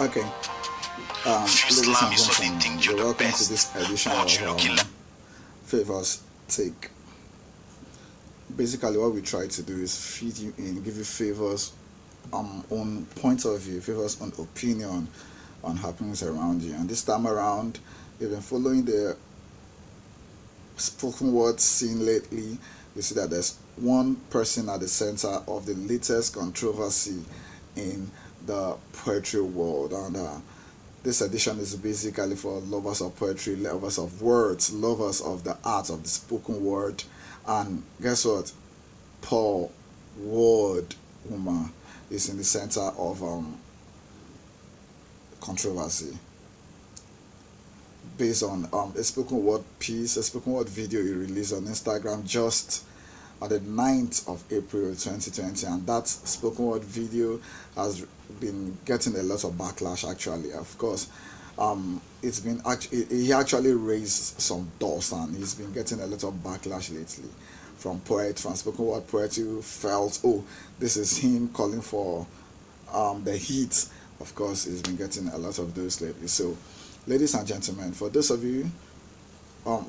Okay, ladies and gentlemen, you're welcome to this edition of Favors Take. Basically, what we try to do is feed you in, give you favors on point of view, favors on opinion on happenings around you. And this time around, you've been following the spoken word scene lately. You see that there's one person at the center of the latest controversy in the poetry world, and this edition is basically for lovers of poetry, lovers of words, lovers of the art of the spoken word. And guess what? Paul Ward Uma is in the center of controversy based on a spoken word piece, a spoken word video he released on Instagram just on the 9th of April 2020, and that spoken word video has been getting a lot of backlash. Actually, of course, it's been actually he actually raised some dust, and he's been getting a lot of backlash lately from from spoken word poets who felt, oh, this is him calling for the heat. Of course, he's been getting a lot of those lately. So, ladies and gentlemen, for those of you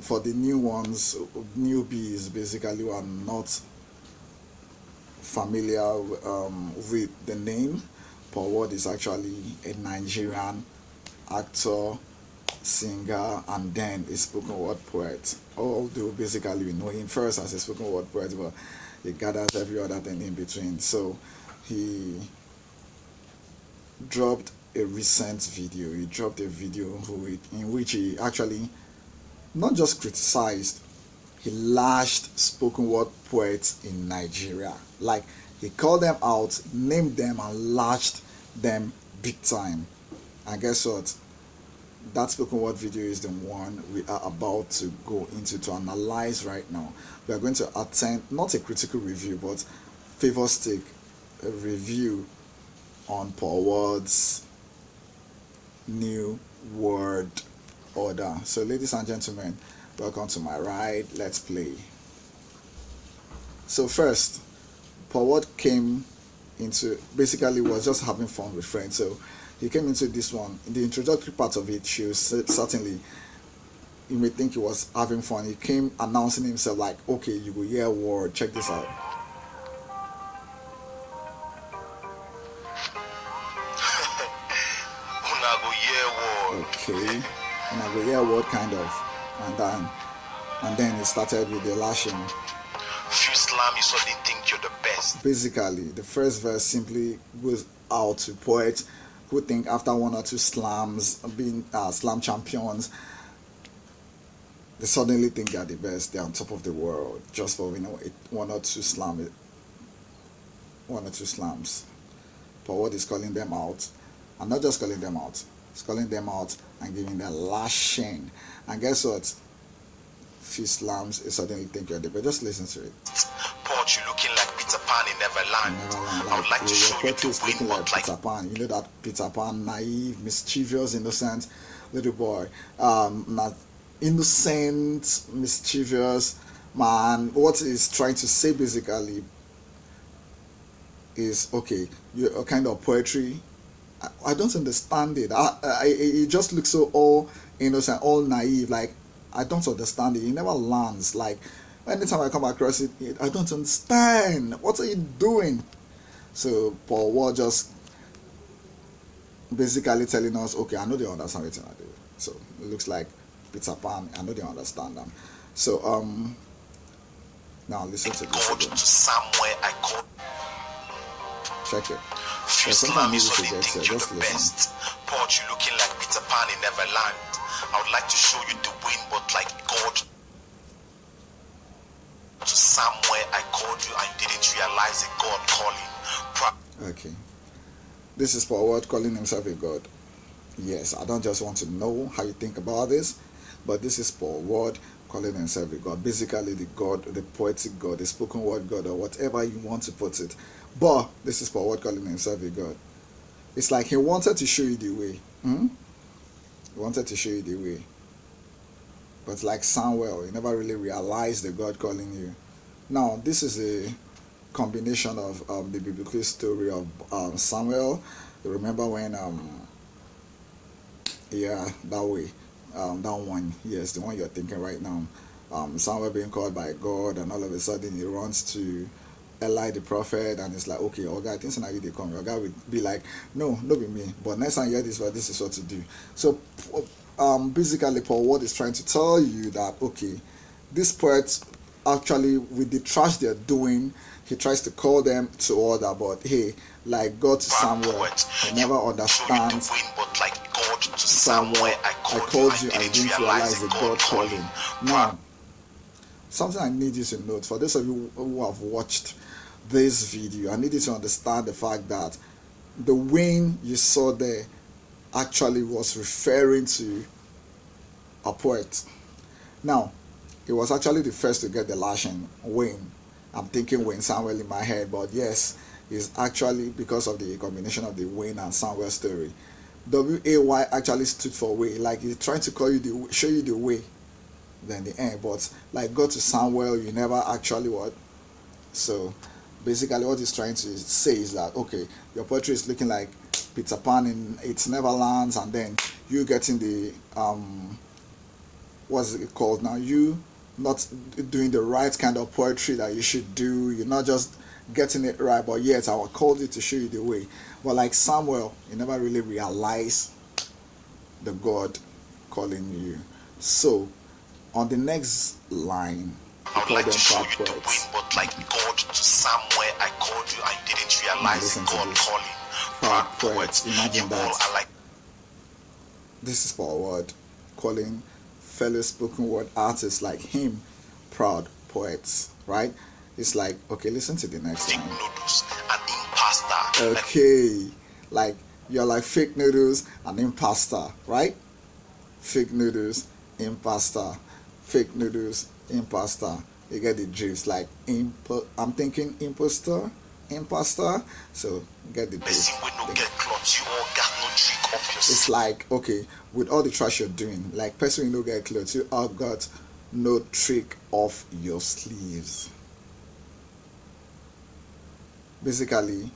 for the new ones, newbies basically who are not familiar with the name, Paul Ward is actually a Nigerian actor, singer, and then a spoken word poet. Although basically we know him first as a spoken word poet, but he gathers every other thing in between. So he dropped a recent video. He dropped a video in which he actually not just criticized, he lashed spoken word poets in Nigeria. Like, he called them out, named them, and lashed them big time. And guess what? That spoken word video is the one we are about to go into to analyze right now. We are going to attempt not a critical review, but favors take a review on Paul Ward's new word order. So, ladies and gentlemen, welcome to my ride. Let's play. So first, Paul Ward came into, basically was just having fun with friends. So he came into this one. In the introductory part of it, she was certainly, you may think he was having fun. He came announcing himself like, okay, you will hear a word. Check this out. Okay, and I go hear a word kind of, and then it started with the lashing. If you slam, you suddenly think you're the best. Basically, the first verse simply goes out to poets who think after one or two slams, being slam champions, they suddenly think they're the best, they're on top of the world just for one or two slams. Paul Ward is calling them out, and not just calling them out. He's calling them out and giving them lashing. And guess what? Few slams, you suddenly think you're the best. Just listen to it. Port, you looking like Peter Pan in Neverland. I would like to show you the looking like Peter Pan. You know that Peter Pan, naive, mischievous, innocent little boy. Not innocent, mischievous man. What he's trying to say basically is, okay, you're a kind of poetry. I don't understand it. It just looks so all innocent, all naive. Like, I don't understand it. It never lands. Like, anytime I come across it, I don't understand. What are you doing? So Paul Ward just basically telling us, okay, I know they understand what I do. So it looks like Peter Pan. I know they understand them. So now listen to this again. To somewhere I call. Check it. Few slams, so they think you're the best. Port, you looking like Peter Pan in Neverland. I would like to show you the wind, but like God. To somewhere I called you and you didn't realize a God calling. Okay. This is Paul Ward calling himself a God. Yes, I don't just want to know how you think about this, but this is Paul Ward calling himself a God. Basically the God, the poetic God, the spoken word God, or whatever you want to put it. But this is Paul Ward calling himself a God. It's like he wanted to show you the way. He wanted to show you the way. But like Samuel, you never really realized the God calling you. Now, this is a combination of the biblical story of Samuel. You remember when Yeah, that way. That one, yes, the one you're thinking right now. Samuel being called by God, and all of a sudden he runs to Eli the prophet, and it's like, okay, oh God, I think so now you they come. Your guy would be like, no, not be me. But next time you hear this, well, this is what to do. So, basically, Paul Ward is trying to tell you that okay, these poets actually with the trash they're doing, he tries to call them to order. But hey, like God to Samuel, he never understands. But like God to Samuel, I called you, I didn't realize the God calling. Now, something I need you to note, for those of you who have watched this video, I need you to understand the fact that the wind you saw there actually was referring to a poet. Now, he was actually the first to get the lashing, Wayne. I'm thinking Wayne Samuel in my head, but yes, it's actually because of the combination of the Wayne and Samuel story. W-A-Y actually stood for way, like he's trying to call you the, show you the way, then the end. But like go to Samuel, you never actually what. So basically, what he's trying to say is that okay, your poetry is looking like Peter Pan in It's Neverlands, and then you getting the what's it called now? You not doing the right kind of poetry that you should do. You're not just getting it right, but yet I called you to show you the way. But like Samuel, you never really realize the God calling you. So on the next line, I would like to show you the wind, but like God to Samuel, I called you, I didn't realize God calling. Proud poets. Imagine that. This is Paul Ward calling fellow spoken word artists like him proud poets, right? It's like, okay, listen to the next line. Noodles and impasta. Okay, like you're like fake noodles and impasta, right? Fake noodles, impasta, fake noodles, impasta. You get the drift. Like I'm thinking imposter, impasta. So get the drift. It's like okay, with all the trash you're doing, like person you no get clothes, you all got no trick off your sleeves. Basically,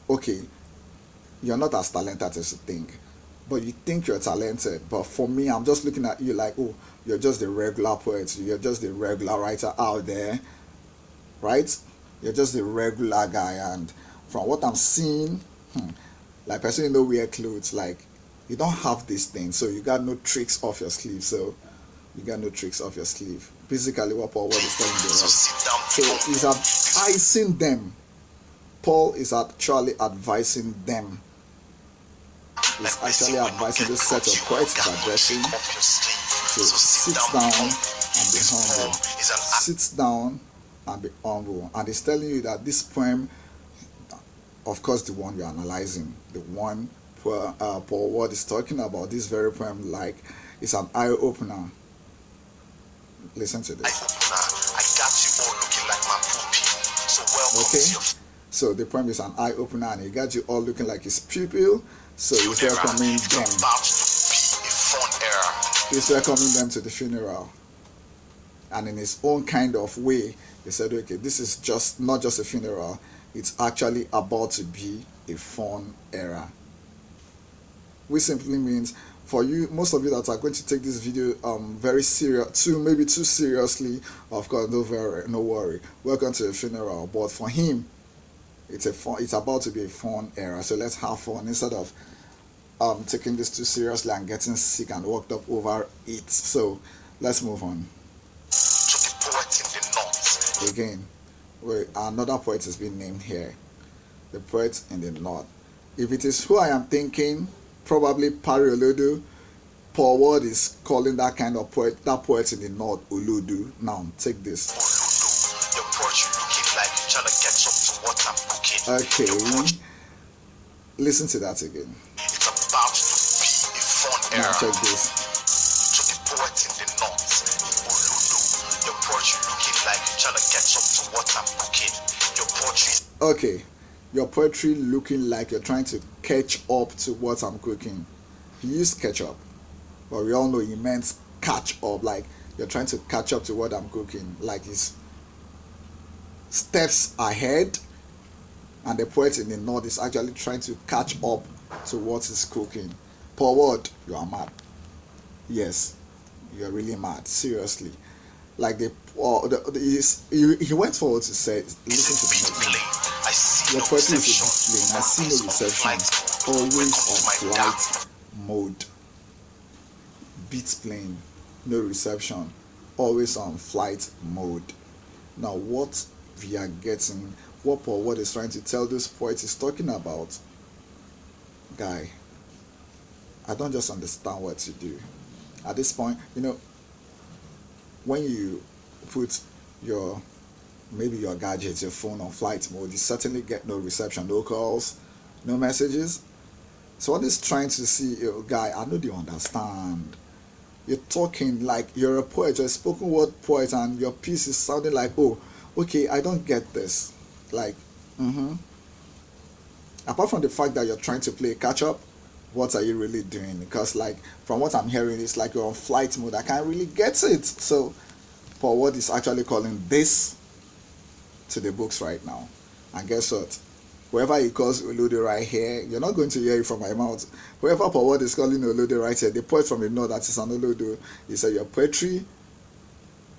okay, you're not as talented as you think, but you think you're talented. But for me, I'm just looking at you like, oh, you're just the regular poet, you're just the regular writer out there, right? You're just the regular guy, and from what I'm seeing, like person you know wear clothes, like you don't have this thing, so you got no tricks off your sleeve. So you got no tricks off your sleeve. Basically, what Paul Ward is telling the rest. So he's advising them. Paul is actually advising them. He's actually advising this set of poets he's addressing to sit down and be humble. Sit down and be humble. And he's telling you that this poem, of course, the one you're analyzing, the one Paul Ward is talking about, this very poem, like, it's an eye opener. Listen to this. Okay. So the poem is an eye opener, and he got you all looking like his pupil. So he's welcoming them. He's welcoming them to the funeral. And in his own kind of way, he said, okay, this is just not just a funeral, it's actually about to be a fun era. Which simply means for you, most of you that are going to take this video very serious, maybe too seriously, of course, no worry. Welcome to the funeral. But for him, it's about to be a fun era. So let's have fun instead of taking this too seriously and getting sick and worked up over it. So let's move on. Again, another poet has been named here. The poet in the north. If it is who I am thinking, probably Pari Olodo. Paul Ward is calling that kind of poet, that poet in the north, Olodo. Now take this. Okay, listen to that again. It's about to be a fun era. Now check this. To the poet in the north, Olodo, your poetry looking like you're trying to catch up to what I'm cooking. Your poetry. Okay, your poetry looking like you're trying to catch up to what I'm cooking. He used ketchup, but we all know he meant catch up, like you're trying to catch up to what I'm cooking, like he's steps ahead. And the poet in the north is actually trying to catch up to what he's cooking. Paul Ward, you are mad. Yes, you're really mad. Seriously. Like he went forward to say, listen to the next one. Your poetry is a display, and I see no reception. Always on flight mode. Beats playing, no reception. Always on flight mode. Now, what we are getting, what Paul Ward is trying to tell this poet is talking about, guy, I don't just understand what to do. At this point, when you put maybe your gadget, your phone on flight mode, you certainly get no reception, no calls, no messages. So what is trying to see, guy, I know you understand. You're talking like you're a poet, you're a spoken word poet, and your piece is sounding like, oh, okay, I don't get this. Like, apart from the fact that you're trying to play catch up, what are you really doing? Because like from what I'm hearing, it's like you're on flight mode. I can't really get it. So Paul Ward is actually calling this to the books right now. And guess what? Whoever he calls Olude right here, you're not going to hear it from my mouth. Whoever Paul Ward is calling Olude right here, the poet from the north that is an Olude, he said your poetry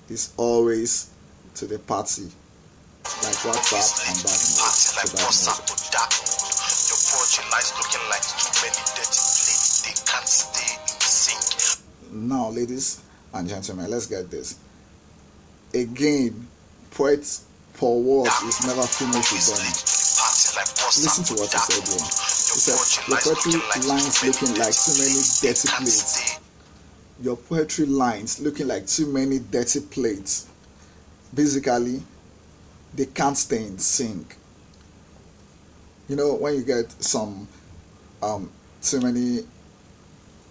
is always to the party. Like WhatsApp and that. Your poetry lies looking like too many dirty plates. They can't stay in sync. Now, ladies and gentlemen, let's get this. Again, poet Paul Ward is never finished with them. Listen to what he said here. He said, your poetry lines looking like too many dirty plates. Your poetry lines looking like too many dirty plates. Basically, they can't stay in sync. When you get some too many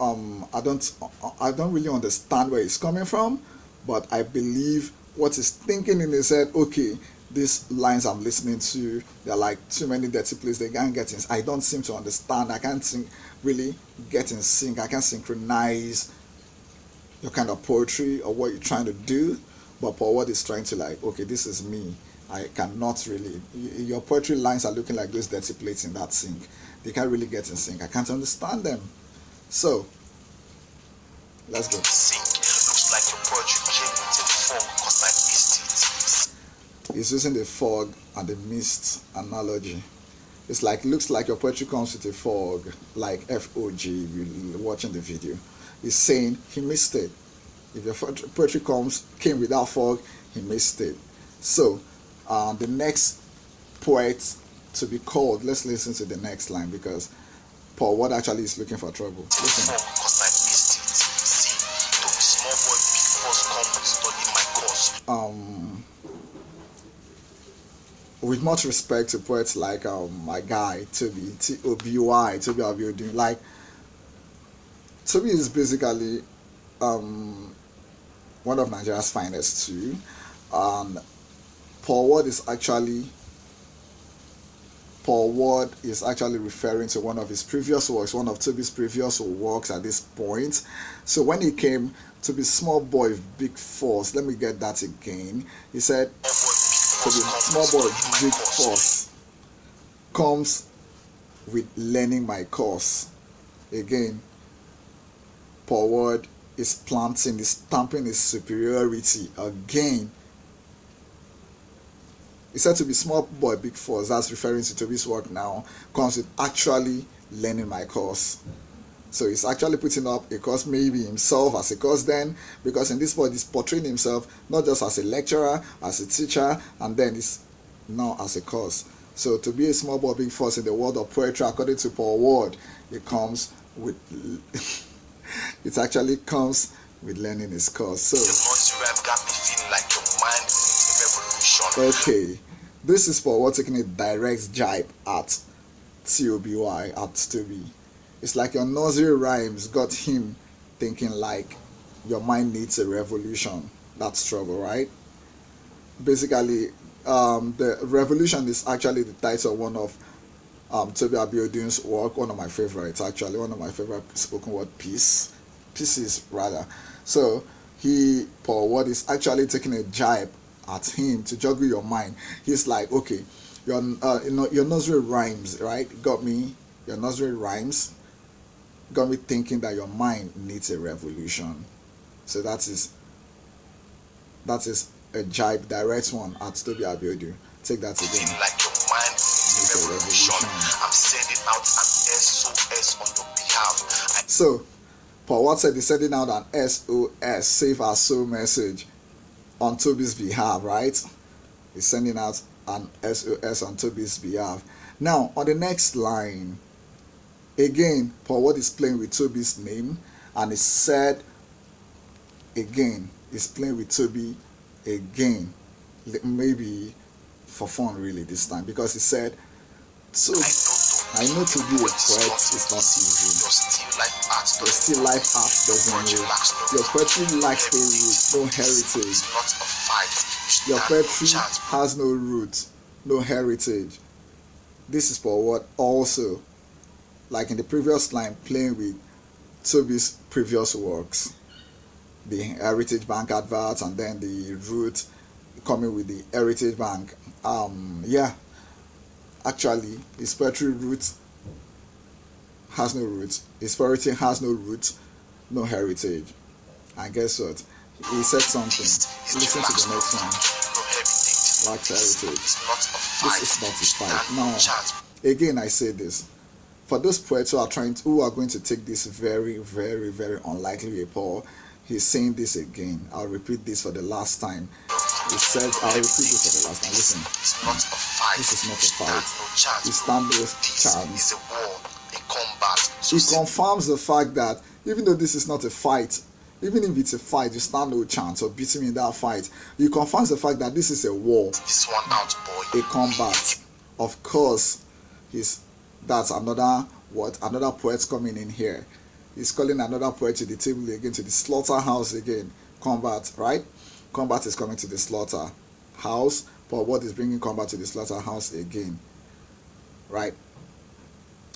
I don't really understand where he's coming from, but I believe what he's thinking in his head, okay, these lines I'm listening to, they're like too many dirty places, they can't get in. I don't seem to understand. I can't really get in sync. I can't synchronize your kind of poetry or what you're trying to do. But Paul Ward is trying to like, okay, this is me. I cannot really, your poetry lines are looking like those dirty plates in that sink. They can't really get in sync. I can't understand them. So, let's go. Looks like your poetry came with a fog because I missed it. He's using the fog and the mist analogy. It's like, looks like your poetry comes with a fog, like FOG, if you're watching the video. He's saying he missed it. If your poetry came without fog, he missed it. So, the next poet to be called, let's listen to the next line because Paul Ward actually is looking for trouble. Listen. With much respect to poets like my guy Toby, T-O-B-Y, Toby Abiodun, like Toby is basically one of Nigeria's finest too. Paul Ward is actually referring to one of his previous works, one of Toby's previous works at this point. So when he came to be small boy big force, let me get that again. He said to be small boy big force comes with learning my course. Again, Paul Ward is stamping his superiority again. He said to be small boy big force, that's referring to Toby's work now, comes with actually learning my course. So he's actually putting up a course, maybe himself as a course then, because in this point he's portraying himself not just as a lecturer, as a teacher, and then he's now as a course. So to be a small boy big force in the world of poetry, according to Paul Ward, it comes with it actually comes with learning his course. So okay, this is Paul Ward taking a direct jibe at T-O-B-Y, at Toby. It's like your nursery rhymes got him thinking like your mind needs a revolution. That's trouble, right? Basically, the revolution is actually the title of one of Toby Abiodun's work, one of my favorites actually, one of my favorite spoken word pieces rather. So Paul Ward is actually taking a jibe at him to juggle your mind. He's like, okay, your nursery rhymes, right? Got me? Your nursery rhymes got me thinking that your mind needs a revolution. So that is a jibe, direct one at Toby Abiodun. Take that again. Like your mind needs a revolution. I'm sending out an SOS on your behalf. So Paul Ward said he's sending out an SOS, save our soul message, on Toby's behalf, right? He's sending out an SOS on Toby's behalf. Now, on the next line, again, Paul Ward is playing with Toby's name, and he said, again, he's playing with Toby again, maybe for fun really this time, because he said, so I know to be a poet is not easy. Your still life art doesn't know. Your poetry lacks no roots, no heritage. Your poetry has no roots, no heritage. This is for what also, like in the previous line, playing with Toby's previous works, the Heritage Bank adverts, and then the root coming with the Heritage Bank. Yeah, actually his poetry root has no roots, his poetry has no roots, no heritage. And guess what, he said something. Listen to the next one. Lacks heritage. This is not a fight. Now again, I say this for those poets who are going to take this very, very, very unlikely Paul. He's saying this again. I'll repeat this for the last time. He said, I'll repeat this for the last time. Listen, this is not a fight. You stand no chance. It confirms the fact that even though this is not a fight, even if it's a fight, you stand no chance of beating me in that fight. It confirms the fact that this is a war, a combat. Of course, that's another poet coming in here. He's calling another poet to the table again, to the slaughterhouse again. Combat, right? Combat is coming to the slaughterhouse. But what is bringing combat to the slaughterhouse again? Right?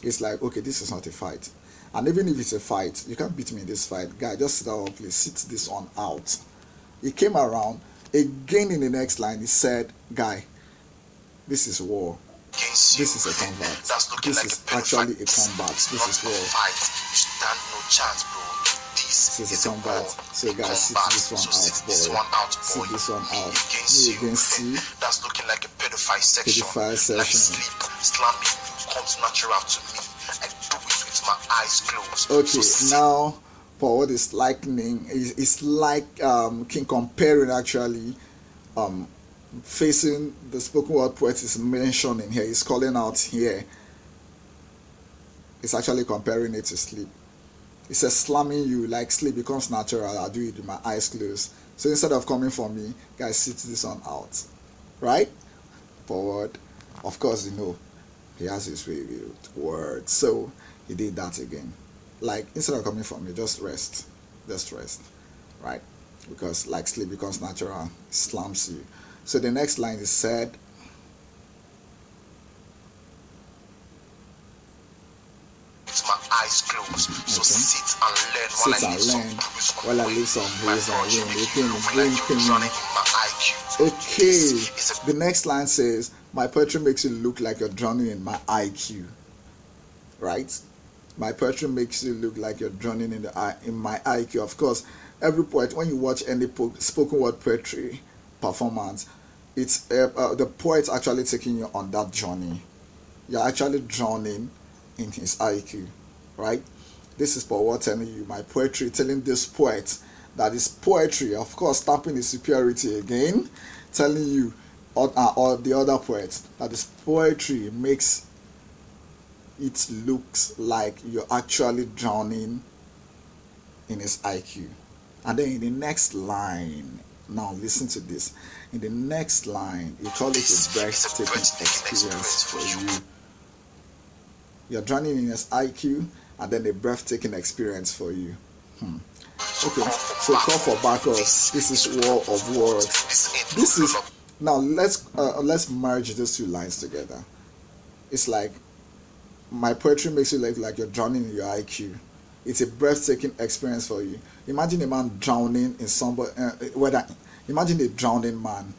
It's like, okay, this is not a fight. And even if it's a fight, you can't beat me in this fight. Guy, just sit down, please. Sit this one out. He came around. Again in the next line, he said, guy, this is war. This is a combat. This is actually a combat. This is war. This is a combat. So guys, sit this one out, boy. Sit this one out. Me against you. That's looking like a pedophile section. Like sleep, slamming comes natural to me. I do it with my eyes closed. Okay, so now for what is likening, it's like comparing actually facing the spoken word poet is mentioning here. He's calling out here. It's actually comparing it to sleep. He says, slamming you like sleep becomes natural. I do it with my eyes closed. So instead of coming for me, guys, sit this one out. Right? Forward. Of course, he has his way with words. So he did that again. Like, instead of coming for me, just rest. Just rest. Right? Because like sleep becomes natural, slams you. So the next line is said, with my eyes closed. So sit and learn while I leave some bruise on wind. Okay. The next line says, my poetry makes you look like you're drowning in my IQ. Right? My poetry makes you look like you're drowning in my IQ. Of course, every poet, when you watch any spoken word poetry performance, it's the poet's actually taking you on that journey. You're actually drowning in his IQ, right? This is Paul Ward telling you my poetry, telling this poet that his poetry, of course, stamping his superiority again, telling you or the other poets that his poetry makes it looks like you're actually drowning in his IQ. And then in the next line, now listen to this. In the next line, you call it a breathtaking experience for you. You're drowning in his IQ, and then a breathtaking experience for you. Okay, so call for backup. This is war of words. This is now let's merge those two lines together. It's like my poetry makes you look like you're drowning in your IQ. It's a breathtaking experience for you. Imagine a man drowning in somebody. Imagine a drowning man.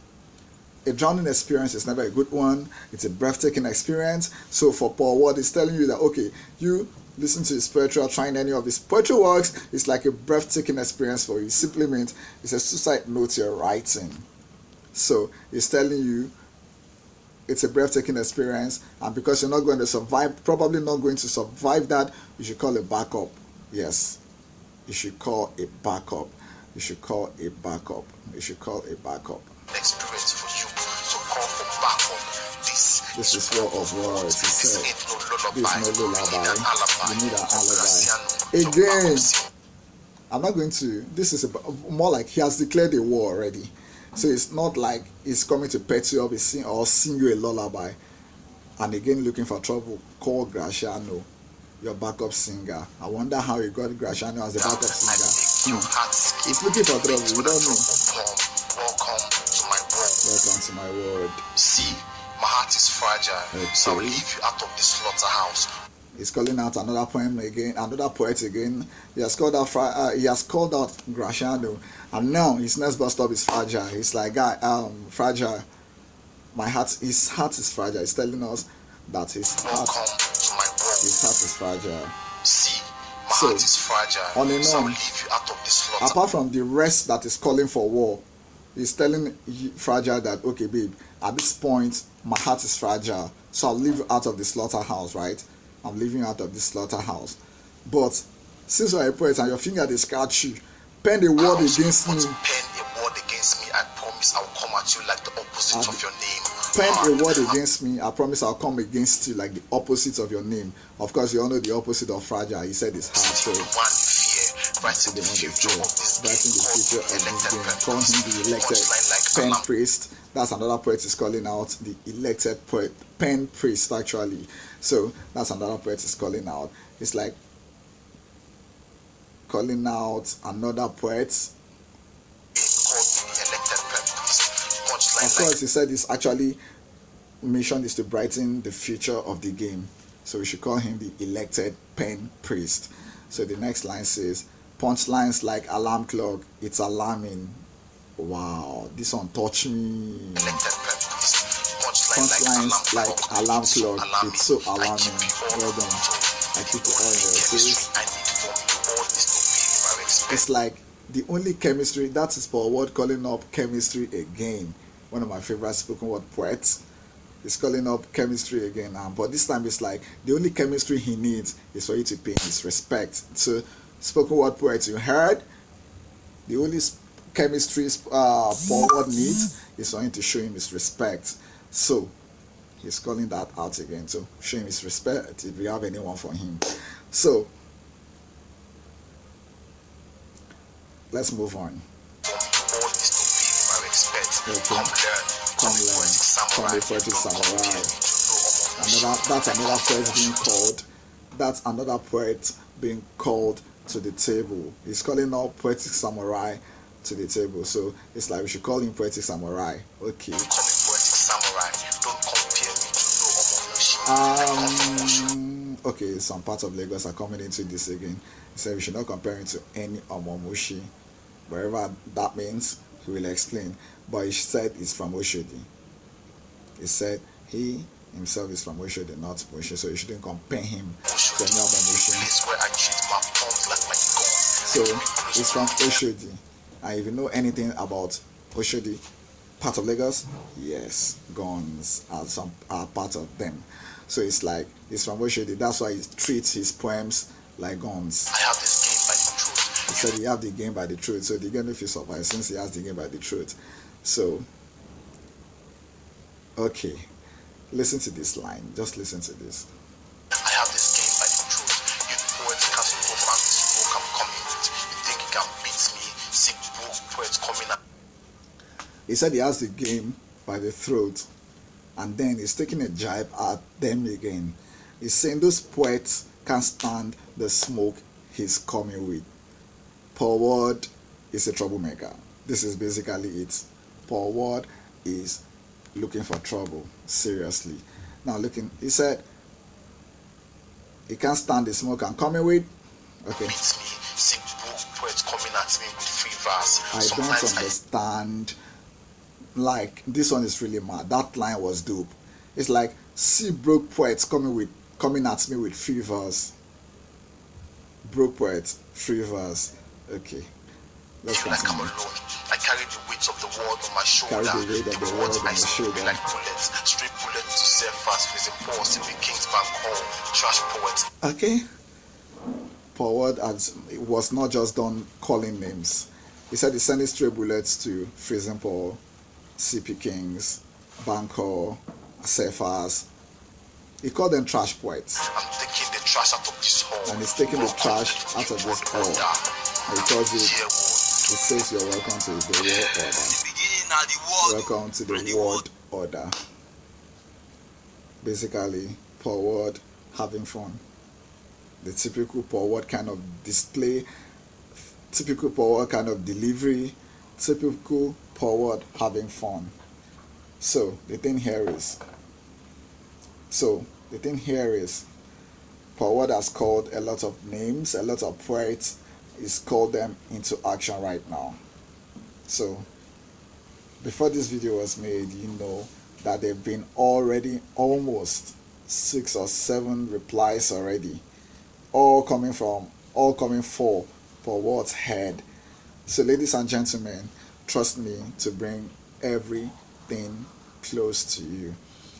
A drowning experience is never a good one. It's a breathtaking experience. So for Paul Ward is telling you that, okay, you listen to his poetry or trying any of his poetry works, it's like a breathtaking experience for you. Simply means it's a suicide note you're writing. So it's telling you it's a breathtaking experience, and because you're not going to survive, probably not going to survive that, you should call a backup. Yes, you should call a backup. You should call a backup. You should call a backup. Experience for you, so call for backup. This is war of words. He said, this is no lullaby. You need an alibi. Again, I'm not going to. This is more like he has declared a war already. So it's not like he's coming to pet you up or sing you a lullaby. And again, looking for trouble, call Graciano, your backup singer. I wonder how he got Graciano as a backup singer. He's looking for trouble, we don't know. Welcome to my world. See, my heart is fragile, Okay. so I will leave you out of the slaughterhouse. He's calling out another poem again, another poet again. He has called out Graciano, and now his next bus stop is fragile. He's like, guy, fragile. His heart is fragile. He's telling us that his heart is fragile. See, my heart is fragile, on and so I will on. leave you out of the slaughterhouse. Apart from the rest that is calling for war, he's telling fragile that, okay, babe, at this point, my heart is fragile, so I'll leave you out of the slaughterhouse, right? I'm leaving you out of the slaughterhouse. But since you're a poet and your finger they scratch you, pen a word against me. Pen a word against me. I promise I'll come at you like the opposite of your name. Pen a word against me. I promise I'll come against you like the opposite of your name. Of course, you all know the opposite of fragile. He said it's hard. So The one you fear, writing the future of this game. Call him the elected pen priest. That's another poet is calling out the elected poet, pen priest actually. So that's another poet is calling out. It's like calling out another poet. Of course, he said this actually mission is to brighten the future of the game. So we should call him the elected pen priest. So the next line says, punchlines like alarm clock, it's alarming. Wow, this one touched me. Punchlines like alarm clock, it's so alarming. Well done. I keep it all in your face. It's like the only chemistry, that is for a word calling up chemistry again. One of my favorite spoken word poets is calling up chemistry again. But this time it's like the only chemistry he needs is for you to pay his respect. So spoken word poet, you heard, the only chemistry forward needs is for him to show him his respect. So he's calling that out again to show him his respect if we have anyone for him. So let's move on. Okay. Come learn. Come the poetic samurai. That's another poet being called. That's another poet being called to the table. He's calling out poetic samurai to the table. So it's like we should call him poetic samurai. Okay. Okay, some parts of Lagos are coming into this again. He said we should not compare him to any Omomushi. Wherever that means, he will explain. But he said he's from Oshodi. He said he himself is from Oshodi, not Oshodi, so you shouldn't compare him to any Omomushi. So he's from Oshodi. And if you know anything about Oshodi, part of Lagos, yes, guns are part of them. So it's like he's from Oshodi. That's why he treats his poems like guns. I have this game by the truth. He said he have the game by the truth. So the game if he survives since he has the game by the truth. So okay, listen to this line. Just listen to this. I have this game by the truth. You poets can't program this book I'm coming with. You think you can beat me? Sick book poets coming out. He said he has the game by the throat, and then he's taking a jibe at them again. He's saying those poets can't stand the smoke he's coming with. Paul Ward is a troublemaker. This is basically it. Paul Ward is looking for trouble, seriously. Now looking, he said he can't stand the smoke I'm coming with. Okay. Beats me, sick book poets coming at me with free verse. I don't understand. Like, this one is really mad. That line was dope. It's like, see broke poets coming at me with fevers. Broke poet, free verse. Okay, let's Feel like I'm continue. alone. I carry the weight of the world on my shoulder. Carry the weight of the world words on I your speak shoulder. like bullets. Straight bullets to serve fast, facing Paul, sipping King's Bank Hall. Trash poet. Okay. Paul Ward was not just done calling names. He said he's sending stray bullets to Freezing Paul, CP Kings, Banco, Cephas. He called them trash poets. I'm taking the trash out of this hole. And he's taking the trash out of this hole. And he calls it, he says you're welcome to the world order. Welcome to the world order. Basically, Paul Ward having fun. The typical Paul Ward kind of display, typical Paul Ward kind of delivery, typical Paul Ward having fun. So the thing here is, Paul Ward has called a lot of names, a lot of poets. He's called them into action right now. So before this video was made, you know that there have been already almost 6 or 7 replies already, all coming for Paul Ward's head. So ladies and gentlemen, trust me to bring everything close to you.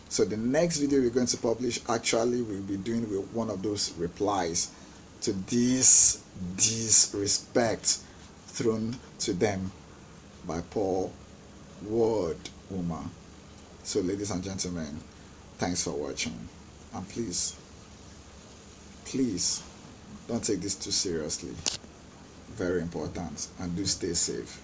So the next video we're going to publish actually will be doing with one of those replies to this disrespect thrown to them by Paul Ward Uma. So ladies and gentlemen, thanks for watching, and please don't take this too seriously. Very important, and do stay safe.